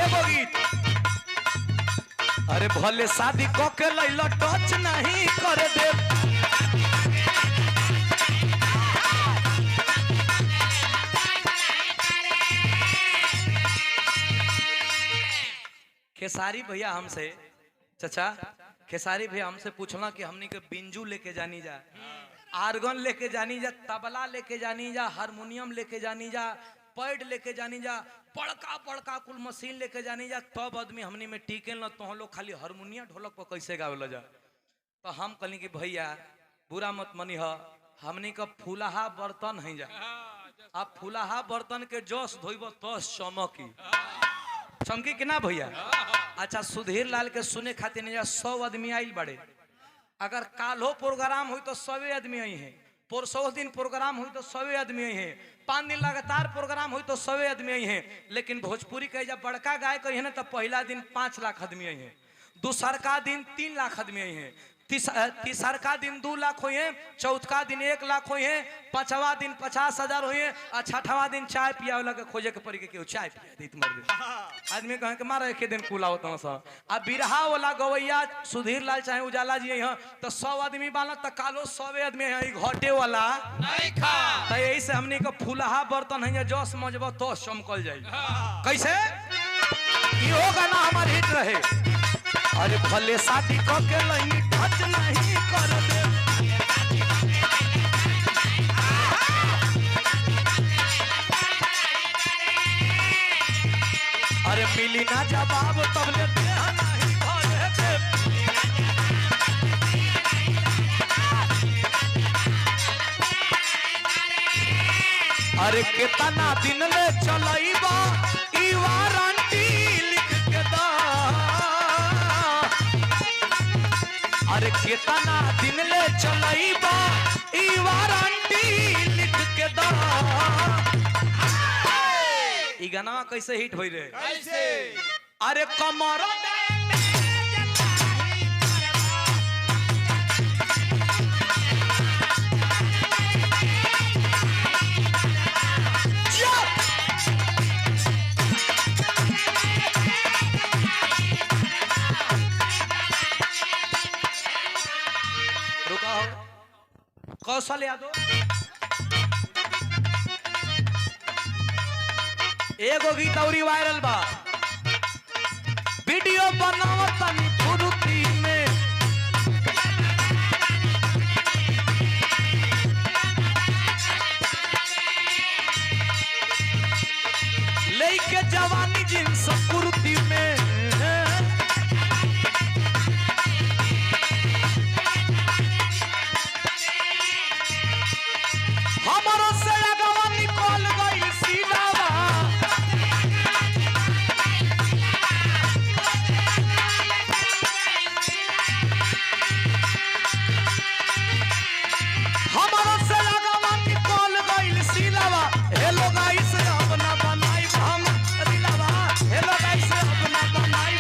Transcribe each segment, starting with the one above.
एगो गीत अरे भले शादी क के लैला टच नहीं कर दे खेसारी भैया हमसे चाचा खेसारी भैया हमसे पूछना कि हमनी के बिंजू लेके जानी जा आर्गन लेके जानी जा तबला लेके जानी जा हारमोनियम लेके जानी जा पैड लेके जानी जा बड़का बड़का कुल मशीन लेके जानी जा तब आदमी हमनी में टिके न तो हम लोग खाली हारमोनियम ढोलक पर कैसे गावे जा तो हम कहली कि भैया बुरा मत मनी ह हमनी का फूलहा बर्तन है जा आप फूलहा बर्तन के जोश धोइब तस चमकी चमकी कि ना भैया। अच्छा सुधीर लाल के सुने खातिर नहीं 100 आदमी आइल बड़े अगर कालो प्रोग्राम हुई तो 100 आदमी आई है परसों दिन प्रोग्राम हुई तो 100 आदमी आई है 5 दिन लगातार प्रोग्राम हुई तो 100 आदमी आई है लेकिन भोजपुरी के जब बड़का गाय कही है ना तो पहला दिन 5 लाख आदमी आई है दूसर का दिन 3 लाख आदमी आई है तीसर का दिन 2 लाख हुए हैं चौथा दिन 1 लाख हुए हैं पांचवा दिन 50,000 हुए हैं और छठवा दिन चाय पिया वाला के खोजे के पड़ी के केहू चाय पिया दी मर दे आदमी कहे के मारे एक दिन कुला होता सा आ बिरहा वाला गवैया सुधीर लाल चाहे उजाला जी यहाँ तो 100 आदमी बाला तो कालो 100 आदमी है घटे वाला नहीं खा तो यही से हमने का फूलहा बर्तन है जोश मजबा तो चमकल जाए कैसे यो गाना हमार हिट रहे अरे भले शादी क के लई टच नहीं कर दे अरे मिली ना जवाब तब ले दे नहीं भरे दे अरे कितना दिन ले चलईबा ई वारंटी लिख के दा अरे कितना दिन ले चलईबा ई वारंटी लिख के दा ई गाना कैसे हिट होई रे कैसे अरे कमर कौशल यादव एगो गीत औरी वायरल बा वीडियो बनावतनी फुर्ती में लेके जवानी जींस कुर्ती में हमारो से अगवा निकल गई सीनावा हमारो से अगवा निकल गई सीनावा हेलो गाइस अपना बनाई हम दिलावा हेलो गाइस अपना बनाई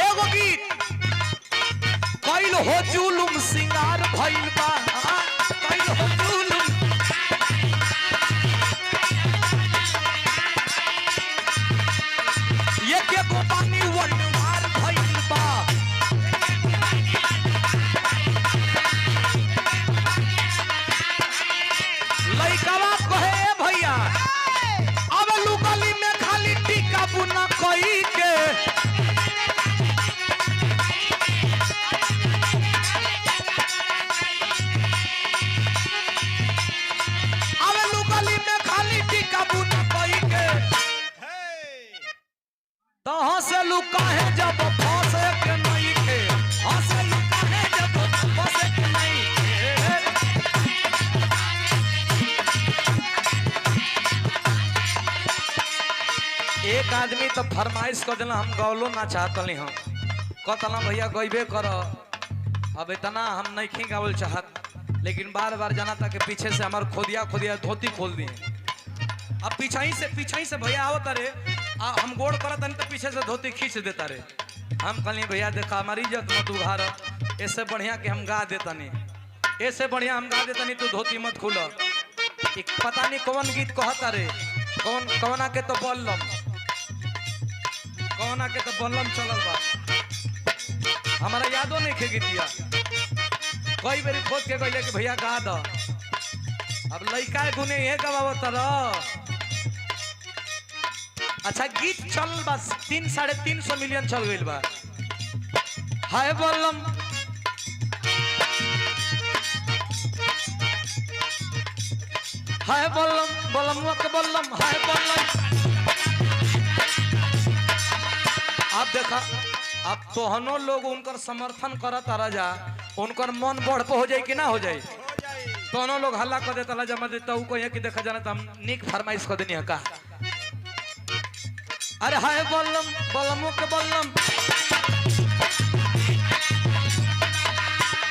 एगो गीत कैल हो जुलुम सिंगार भइल बा कैल हो जुलुम ये के पानी वर्ल्ड वार भइल बा लइकावा कहे भैया अब लुगली में खाली टीका बुना कई के से लुका है जब फंसे के नहीं थे हंसे लुका है जब फंसे के नहीं थे एक आदमी तो फरमाइश कर देना हम गौलो ना चाहतली हम कहतना भैया गईबे कर अब इतना हम नहीं गावल चाहत लेकिन बार बार जाना था कि पीछे से हमारे खोदिया धोती खोल दिए अब पीछे से भैया आवत रे हम गोड़ करत तो पीछे से धोती खींच देता रे हम कहली भैया देखा हमारी इज्जत मत उघार इससे बढ़िया कि हम गा देता नहीं ऐसे बढ़िया हम गा देता नहीं तू धोती मत खुला। पता नहीं कौन गीत कहता रे, कौन आके तो बल्लम, कौन आके तो बल्लम चलल बा, हमारा यादो नहीं खे गीतिया। कई बारी खोद के कहले कि भैया गा दो, अब लड़का गुने ये गवावत रह। अच्छा गीत चल बस 300-350 मिलियन चल गई बा। हाय बल्लम हाय बल्लम बल्लम के बल्लम हाय बल्लम। आप देखा अब तोहनो लोग उनकर समर्थन करत राजा, उनकर मन बढ़ पे हो जाए कि ना हो जाए। तोहनो लोग हल्ला कर देता जमा देता को ये कि देखा जाना तो हम निक फरमाइश कर देनी है का। अरे हाय बल्लम बल्लम के बल्लम।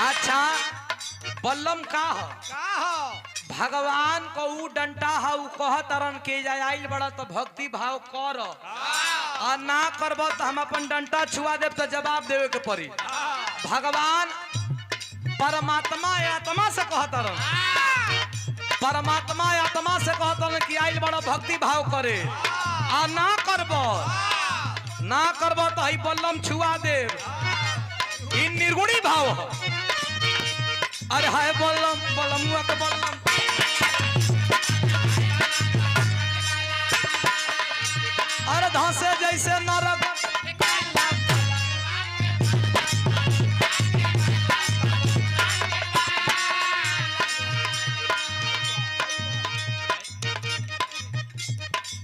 अच्छा बल्लम का हो भगवान को ऊ डंटा है ऊ कहतरन के जाए आइल बड़ा तो भक्ति भाव कर और ना करब तो हम अपन डंटा छुआ देव तो जवाब देवे के पड़ी। भगवान परमात्मा आत्मा से कहतरन, परमात्मा आत्मा से कहतरन कि आइल बड़ा भक्ति भाव करे आ ना करब तो ही बल्लम छुआ देव। इ निर्गुणी भाव है। अरे हाय बल्लम बल्लमुआ के बल्लम। अरे धंसे जैसे नरक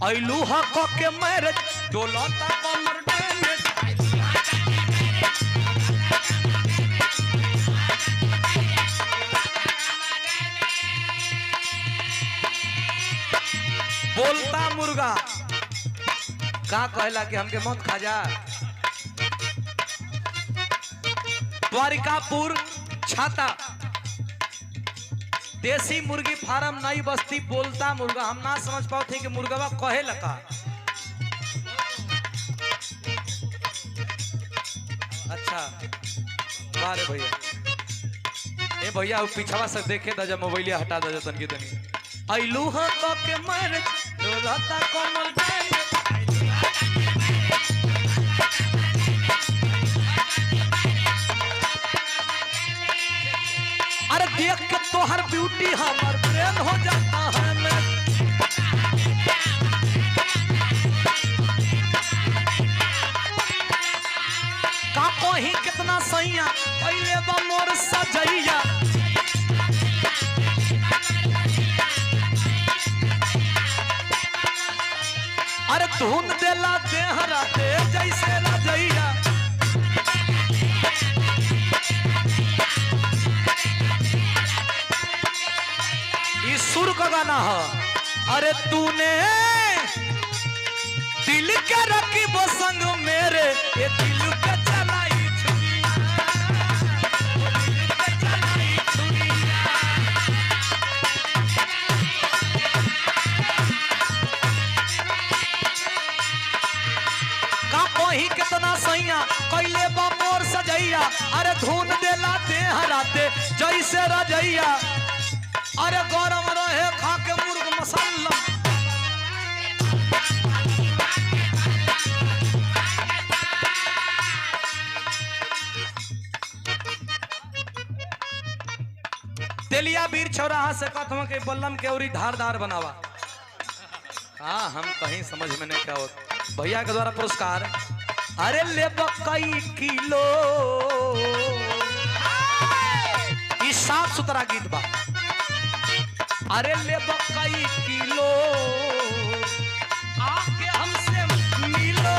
ऐलू हक के मैरिज डोलता कमर डेने। बोलता मुर्गा का कहला कि हमके मत खा जा। द्वारिकापुर छाता देसी मुर्गी फार्म नई बस्ती बोलता मुर्गा। हम ना समझ पाओ थे कि मुर्गवा कहे लगा। अच्छा बारे भैया ए भैया वो पीछवा से देखे दा जब मोबाइल हटा दा तन की तनी। ऐलू ह तो के मर डोलता कमर डेने। अरे देख के तोहर ब्यूटी हमर प्रेम हो जाता है मैं। का कोही कितना सैया पहले बा मोर सजैया। अरे धुन देला देहरा दे जैसे रजैया। सुर का गाना है। अरे तूने दिल के रखी वो संग मेरे ये दिल के चलाई छुरिया, दिल के चलाई छुरिया। का कोही कितना सैया कैले बा मोर सजैया। अरे धुन देला देहरा दे जैसे रजैया। अरे गरम रहे खा के मुर्ग मसाला। तेलिया बीर चौराहा से कहता के बल्लम के औरी धारदार बनावा। हाँ हम कहीं समझ में नहीं क्या होता। भैया के द्वारा पुरस्कार। अरे ले कई किलो ये साफ सुथरा गीत बा। अरे ले कई किलो आके हमसे मिलो।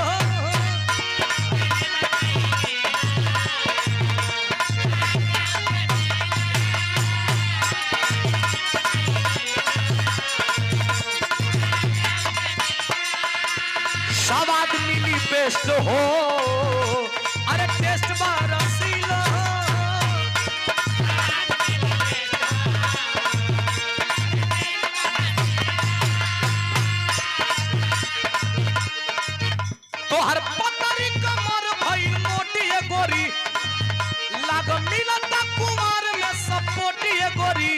सब आदमी ली बेस्ट हो। अरे टेस्ट बारसीलो तोहर पतरी कमर भई मोटी गोरी लाग मिलता कुमार में सपोटी गोरी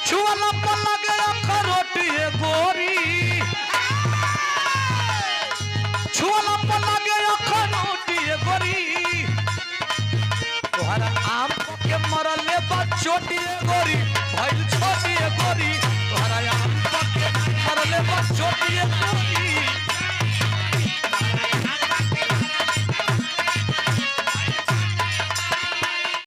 छुअला पर लगे अखरोटी गोरी छुअला पर लगे अखरोटी गोरी तोहरा आम के मरले बा छोटी गोरी भइल छोटी गोरी तोहरा आम के मरले बा छोटी